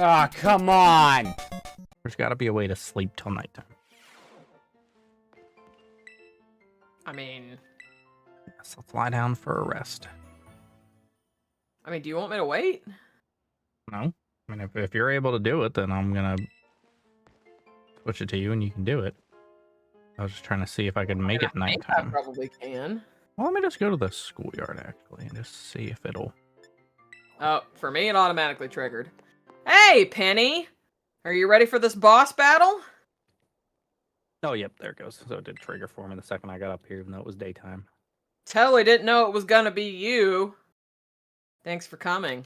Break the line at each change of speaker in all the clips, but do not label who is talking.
Ah, come on! There's gotta be a way to sleep till nighttime.
I mean...
So let's lie down for a rest.
do you want me to wait?
No? I mean, if you're able to do it, then I'm gonna switch it to you and you can do it. I was just trying to see if I could make it nighttime.
I probably can.
Well, let me just go to the schoolyard, actually, and just see if it'll...
Oh, for me, it automatically triggered. Hey, Penny! Are you ready for this boss battle?
Oh, yep, there it goes. So it did trigger for me the second I got up here, even though it was daytime.
Totally didn't know it was gonna be you. Thanks for coming.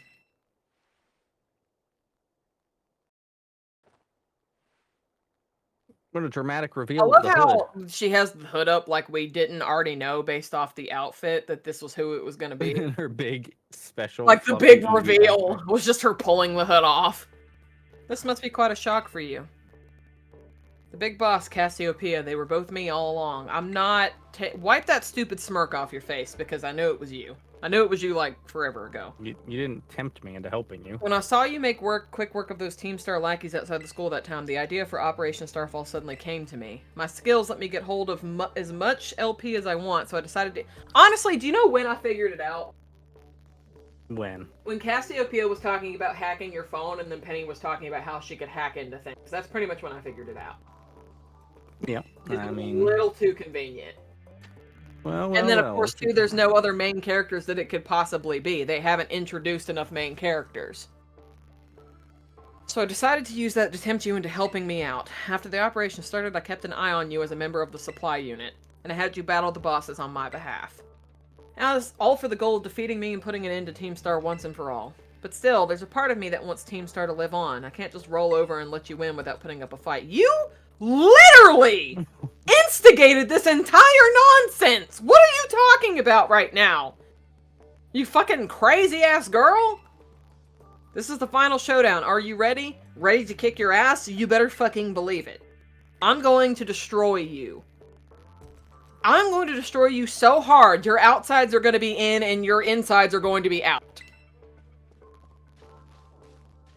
What a dramatic reveal.
I love
of the
how
hood.
she has the hood up like we didn't already know based off the outfit that this was who it was gonna be.
Her big special.
Like the big reveal was just her pulling the hood off. This must be quite a shock for you. The big boss, Cassiopeia, they were both me all along. I'm not... Wipe that stupid smirk off your face, because I knew it was you. I knew it was you, like, forever ago.
You didn't tempt me into helping you.
When I saw you make quick work of those Team Star lackeys outside the school that time, the idea for Operation Starfall suddenly came to me. My skills let me get hold of as much LP as I want, so I decided to... Honestly, do you know when I figured it out?
When?
When Cassiopeia was talking about hacking your phone, and then Penny was talking about how she could hack into things. That's pretty much when I figured it out.
Yeah,
I mean... a little too convenient.
Well,
and then, of course, too, there's no other main characters that it could possibly be. They haven't introduced enough main characters. So I decided to use that to tempt you into helping me out. After the operation started, I kept an eye on you as a member of the supply unit, and I had you battle the bosses on my behalf. Now, this all for the goal of defeating me and putting an end to Team Star once and for all. But still, there's a part of me that wants Team Star to live on. I can't just roll over and let you win without putting up a fight. You literally instigated this entire nonsense! What are you talking about right now? You fucking crazy-ass girl? This is the final showdown. Are you ready? Ready to kick your ass? You better fucking believe it. I'm going to destroy you. I'm going to destroy you so hard, your outsides are going to be in and your insides are going to be out.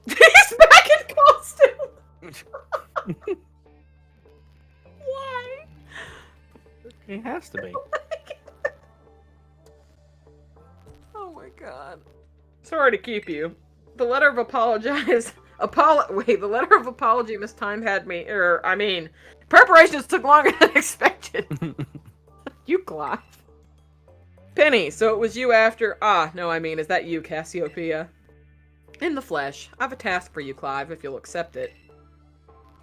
He's back in costume! Why?
It has to be.
Oh my god. Sorry to keep you. The letter of apologize... Wait, the letter of apology mistimed had me... preparations took longer than expected. You, Clive. Penny, so it was you after... is that you, Cassiopeia? In the flesh. I have a task for you, Clive, if you'll accept it.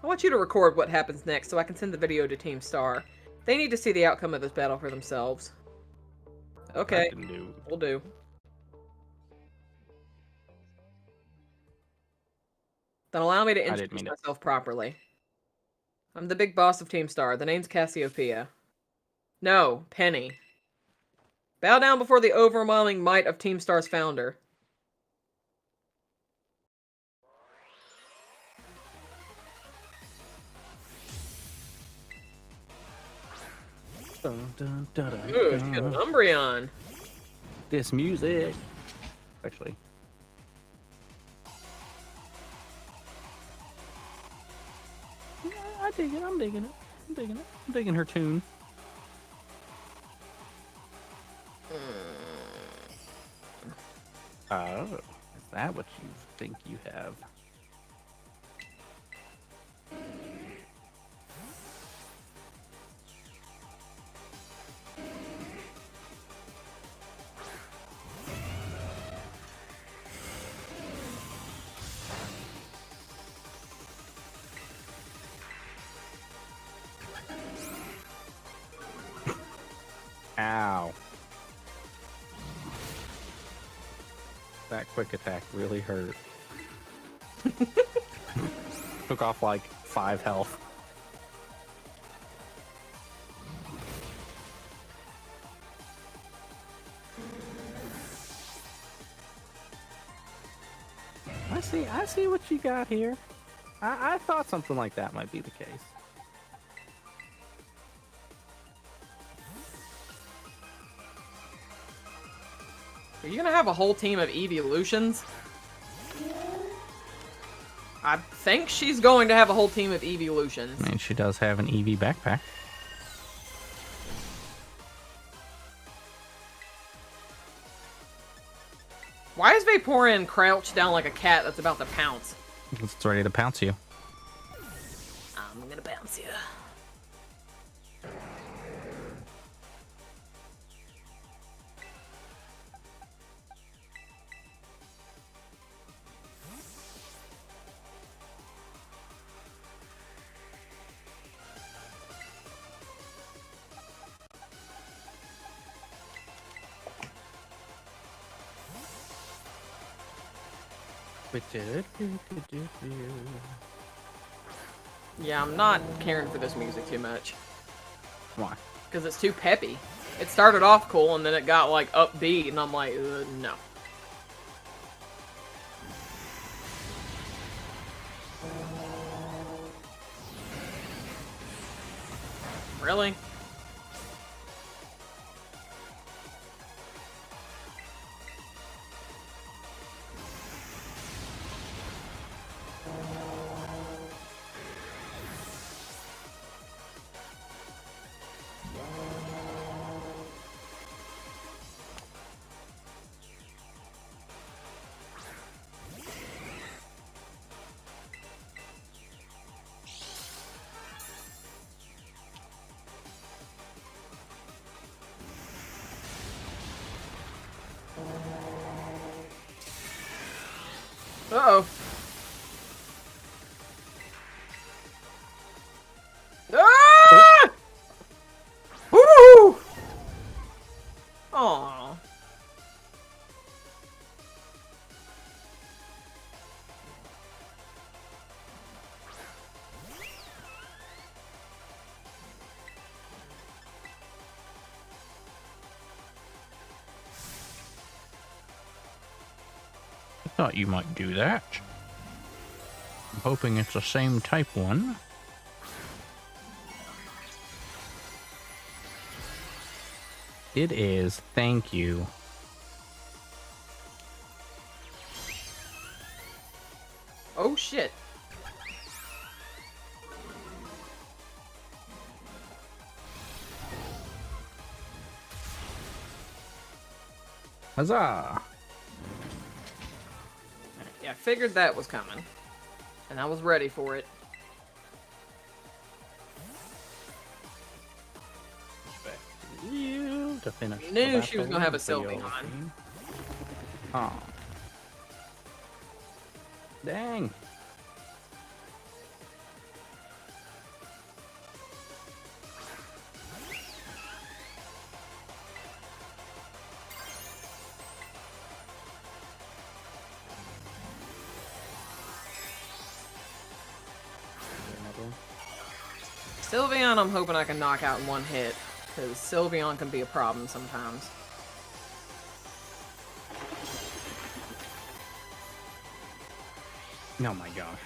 I want you to record what happens next so I can send the video to Team Star. They need to see the outcome of this battle for themselves. Okay, we'll do. Then allow me to introduce myself properly. I'm the big boss of Team Star. The name's Cassiopeia. No, Penny. Bow down before the overwhelming might of Team Star's founder.
Dun, dun, dun, dun,
Ooh, she's got an Umbreon.
This music. Actually. Yeah, I dig it. I'm digging it. I'm digging it. I'm digging her tune. Oh, is that what you think you have? Ow. That quick attack really hurt. Took off like 5 health. I see what you got here. I thought something like that might be the case.
Are you gonna have a whole team of evolutions? I think she's going to have a whole team of evolutions.
I mean, she does have an Eevee backpack.
Why is Vaporeon crouched down like a cat that's about to pounce?
It's ready to pounce you.
I'm gonna bounce you. Yeah, I'm not caring for this music too much.
Why?
Because it's too peppy. It started off cool and then it got like upbeat and I'm like, no. Really? Uh-oh. Ah! Woo! Aww.
I thought you might do that. I'm hoping it's the same type one. It is. Thank you.
Oh shit.
Huzzah!
Yeah, I figured that was coming. And I was ready for it.
Back to you to finish.
I knew she was gonna have a Sylveon.
Oh. Dang.
Sylveon, I'm hoping I can knock out in one hit, because Sylveon can be a problem sometimes.
Oh my gosh.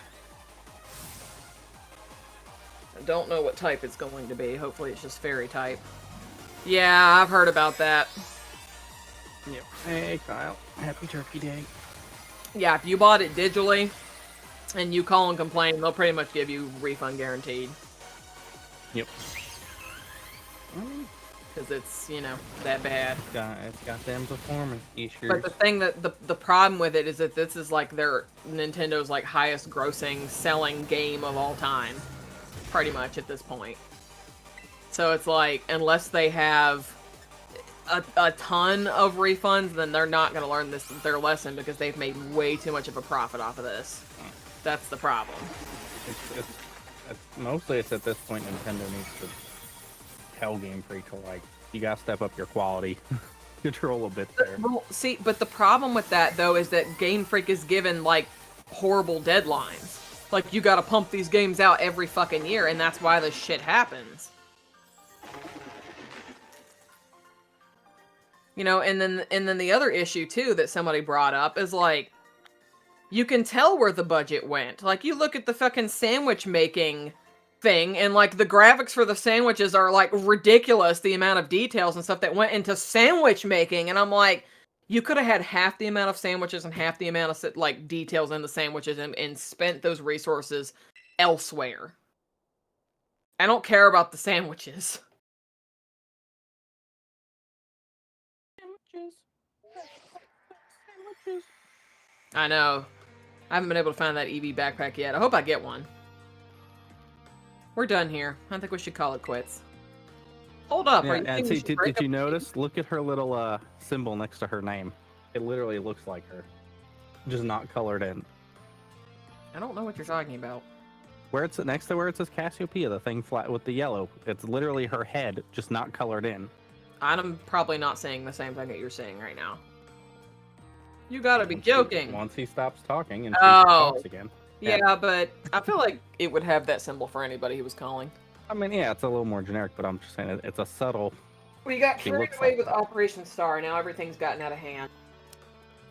I don't know what type it's going to be. Hopefully it's just fairy type. Yeah, I've heard about that.
Yep. Hey, Kyle. Happy Turkey Day.
Yeah, if you bought it digitally, and you call and complain, they'll pretty much give you refund guaranteed.
Yep.
Because it's, you know, that bad.
It's got them performance issues.
But the thing that, the problem with it is that this is like their, Nintendo's like highest grossing selling game of all time. Pretty much at this point. So it's like, unless they have a ton of refunds, then they're not going to learn their lesson because they've made way too much of a profit off of this. That's the problem.
Mostly it's at this point Nintendo needs to tell Game Freak to, like, you gotta step up your quality control a bit there.
Well, see, but the problem with that, though, is that Game Freak is given, like, horrible deadlines. Like, you gotta pump these games out every fucking year, and that's why this shit happens. You know, and then the other issue, too, that somebody brought up is, like, you can tell where the budget went. Like, you look at the fucking sandwich making thing, and, like, the graphics for the sandwiches are, like, ridiculous, the amount of details and stuff that went into sandwich making, and I'm like, You could have had half the amount of sandwiches and half the amount of like details in the sandwiches and spent those resources elsewhere. I don't care about the sandwiches.
Sandwiches.
I know. I haven't been able to find that EV backpack yet. I hope I get one. We're done here. I think we should call it quits. Hold up.
Yeah, and see, did you notice? Look at her little symbol next to her name. It literally looks like her, just not colored in.
I don't know what you're talking about.
Where it's next to where it says Cassiopeia, the thing flat with the yellow. It's literally her head, just not colored in.
I'm probably not saying the same thing that you're saying right now. You gotta be joking.
Once he stops talking and she talks again.
Yeah, but I feel like it would have that symbol for anybody he was calling.
I mean, yeah, it's a little more generic, but I'm just saying it's a subtle.
We got carried
looks
away
like
with
that.
Operation Star. Now everything's gotten out of hand.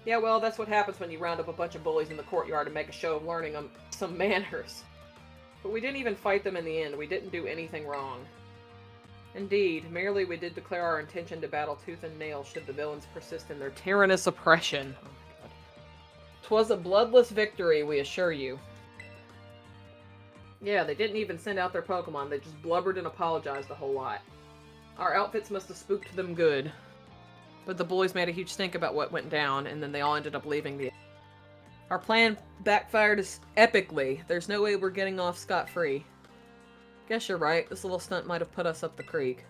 Yeah, well, that's what happens when you round up a bunch of bullies in the courtyard and make a show of learning them some manners. But we didn't even fight them in the end. We didn't do anything wrong. Indeed, merely we did declare our intention to battle tooth and nail should the villains persist in their tyrannous oppression. Oh my god. 'Twas a bloodless victory, we assure you. Yeah, they didn't even send out their Pokemon. They just blubbered and apologized a whole lot. Our outfits must have spooked them good. But the bullies made a huge stink about what went down, and then they all ended up leaving the... Our plan backfired epically. There's no way we're getting off scot-free. Guess you're right. This little stunt might have put us up the creek.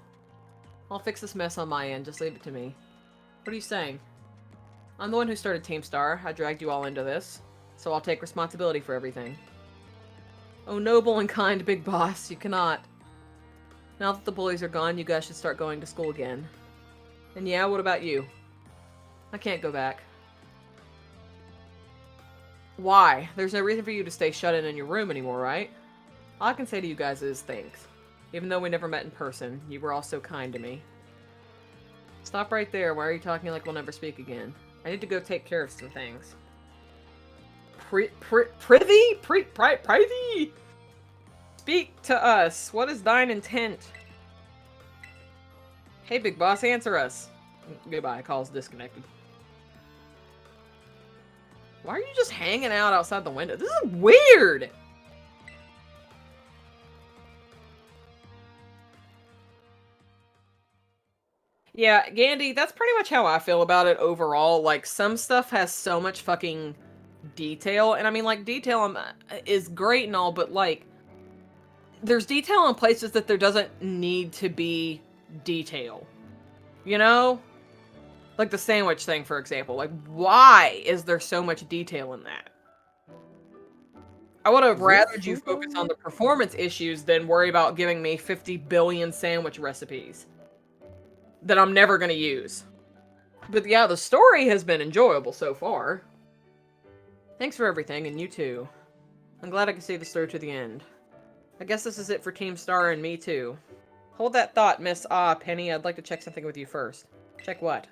I'll fix this mess on my end. Just leave it to me. What are you saying? I'm the one who started Team Star. I dragged you all into this. So I'll take responsibility for everything. Oh, noble and kind big boss. You cannot. Now that the bullies are gone, you guys should start going to school again. And yeah, what about you? I can't go back. Why? There's no reason for you to stay shut in your room anymore, right? All I can say to you guys is thanks. Even though we never met in person, you were all so kind to me. Stop right there. Why are you talking like we'll never speak again? I need to go take care of some things. Prithee? Prithee? Speak to us. What is thine intent? Hey, big boss, answer us. Goodbye. Call's disconnected. Why are you just hanging out outside the window? This is weird! Yeah, Gandhi, that's pretty much how I feel about it overall. Like, some stuff has so much fucking detail. And I mean, like, detail is great and all, but, like, there's detail in places that there doesn't need to be detail. You know? Like the sandwich thing, for example. Like, why is there so much detail in that? I would have rather you focus on the performance issues than worry about giving me 50 billion sandwich recipes that I'm never going to use. But yeah, the story has been enjoyable so far. Thanks for everything, and you too. I'm glad I can see this through to the end. I guess this is it for Team Star and me too. Hold that thought, Miss Penny. I'd like to check something with you first. Check what?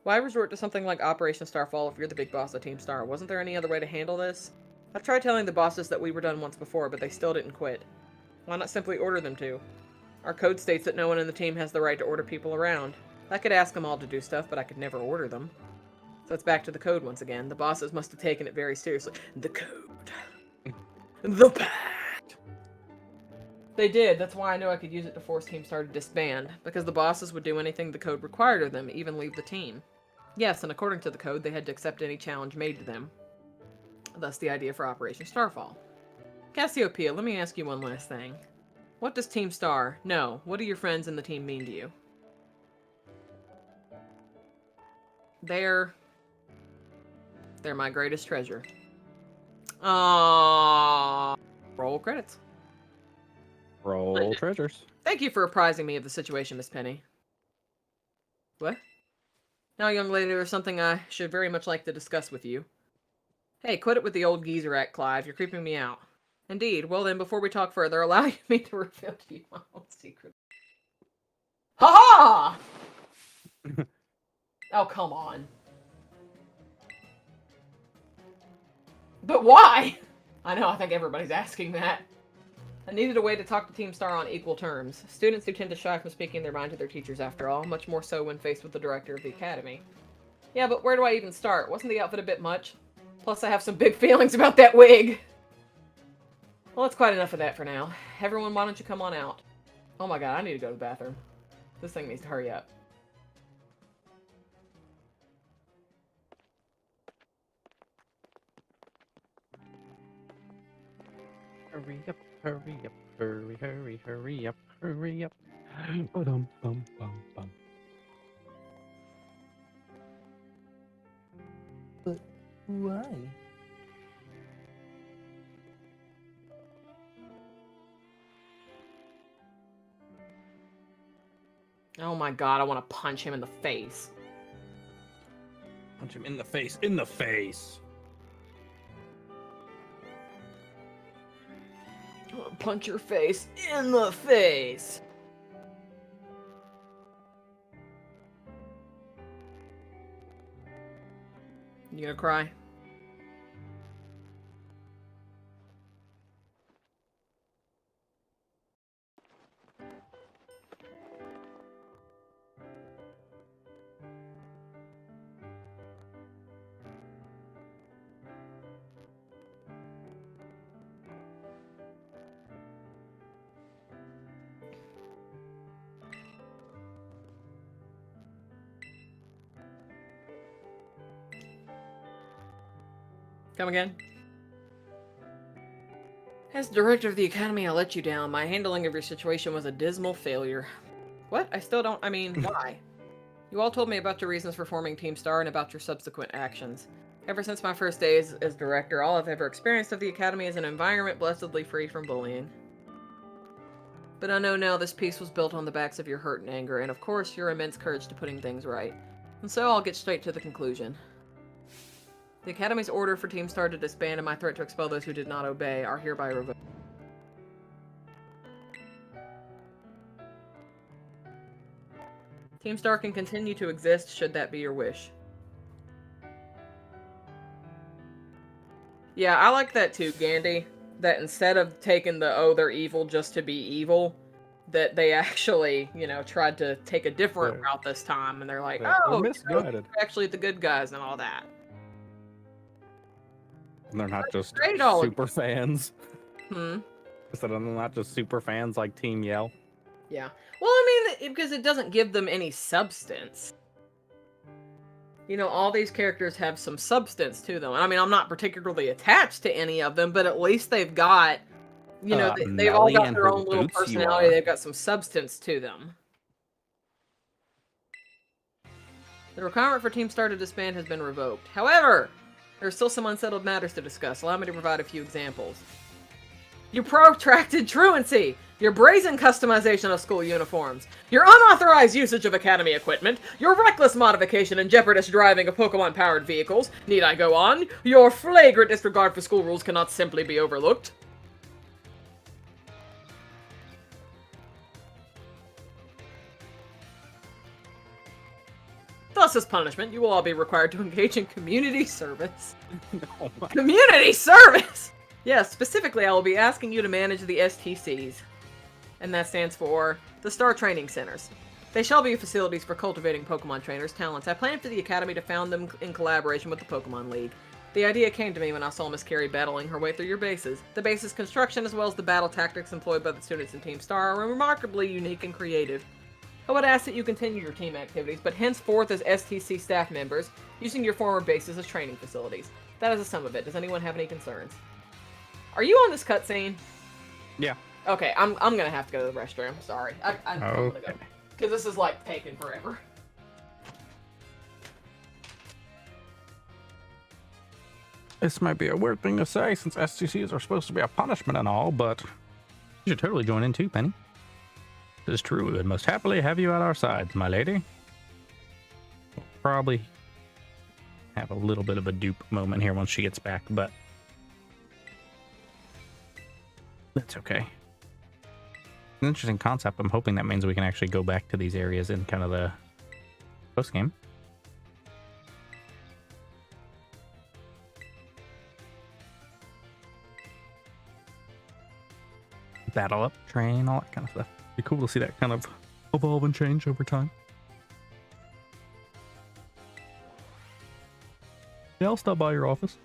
Why resort to something like Operation Starfall if you're the big boss of Team Star? Wasn't there any other way to handle this? I've tried telling the bosses that we were done once before, but they still didn't quit. Why not simply order them to? Our code states that no one in the team has the right to order people around. I could ask them all to do stuff, but I could never order them. So it's back to the code once again. The bosses must have taken it very seriously. The code. The pact. They did. That's why I knew I could use it to force Team Star to disband, because the bosses would do anything the code required of them, even leave the team. Yes, and according to the code, they had to accept any challenge made to them. Thus the idea for Operation Starfall. Cassiopeia, let me ask you one last thing. What does Team Star, no, what do your friends in the team mean to you? They're my greatest treasure. Roll credits.
Roll treasures.
Thank you for apprising me of the situation, Miss Penny. What? Now, young lady, there's something I should very much like to discuss with you. Hey, quit it with the old geezer act, Clive. You're creeping me out. Indeed. Well then, before we talk further, allow me to reveal to you my own secret. Ha-ha! Oh, come on. But why? I know, I think everybody's asking that. I needed a way to talk to Team Star on equal terms. Students who tend to shy from speaking their mind to their teachers, after all, much more so when faced with the director of the academy. Yeah, but where do I even start? Wasn't the outfit a bit much? Plus, I have some big feelings about that wig. Well, that's quite enough of that for now. Everyone, why don't you come on out? Oh my god, I need to go to the bathroom. This thing needs to hurry up.
Hurry up, hurry up, hurry up, hurry up. Ba-dum, bum, bum, bum. But why?
Oh my god, I want to punch him in the face.
Punch him in the face, in the face.
I wanna punch your face in the face. You gonna cry? Come again? As director of the Academy, I let you down. My handling of your situation was a dismal failure. What? I still don't... I mean, why? You all told me about your reasons for forming Team Star and about your subsequent actions. Ever since my first day as director, all I've ever experienced of the Academy is an environment blessedly free from bullying. But I know now this piece was built on the backs of your hurt and anger, and of course your immense courage to putting things right. And so I'll get straight to the conclusion. The Academy's order for Team Star to disband and my threat to expel those who did not obey are hereby revoked. Team Star can continue to exist should that be your wish. Yeah, I like that too, Gandhi. That instead of taking the, oh, they're evil just to be evil, that they actually, you know, tried to take a different route this time, and they're like, oh,
misguided.
they're actually the good guys and all that.
And they're not just
Great, all
super fans.
Hmm?
So they're not just super fans like Team Yell.
Yeah. Well, I mean, because it doesn't give them any substance. You know, all these characters have some substance to them. I mean, I'm not particularly attached to any of them, but at least they've got, you know, they've all got their own little personality. They've got some substance to them. The requirement for Team Star to disband has been revoked. However, there are still some unsettled matters to discuss. Allow me to provide a few examples. Your protracted truancy, your brazen customization of school uniforms, your unauthorized usage of Academy equipment, your reckless modification and jeopardous driving of Pokemon-powered vehicles. Need I go on? Your flagrant disregard for school rules cannot simply be overlooked. Thus, as punishment, you will all be required to engage in community service.
Oh my.
Community service! Yes, specifically, I will be asking you to manage the STCs. And that stands for the Star Training Centers. They shall be facilities for cultivating Pokemon trainers' talents. I plan for the Academy to found them in collaboration with the Pokemon League. The idea came to me when I saw Miss Carey battling her way through your bases. The base's construction, as well as the battle tactics employed by the students in Team Star, are remarkably unique and creative. I would ask that you continue your team activities, but henceforth as STC staff members, using your former bases as training facilities. That is the sum of it. Does anyone have any concerns? Are you on this cutscene?
Yeah.
Okay, I'm gonna have to go to the restroom. Sorry. I'm gonna go.
Okay.
Because this is, like, taking forever.
This might be a weird thing to say since STCs are supposed to be a punishment and all, but you should totally join in too, Penny. It is true, we would most happily have you at our sides, my lady. We'll probably have a little bit of a dupe moment here once she gets back, but that's okay. An interesting concept. I'm hoping that means we can actually go back to these areas in kind of the post-game. Battle up, train, all that kind of stuff. Be cool to see that kind of evolve and change over time. Yeah, I'll stop by your office.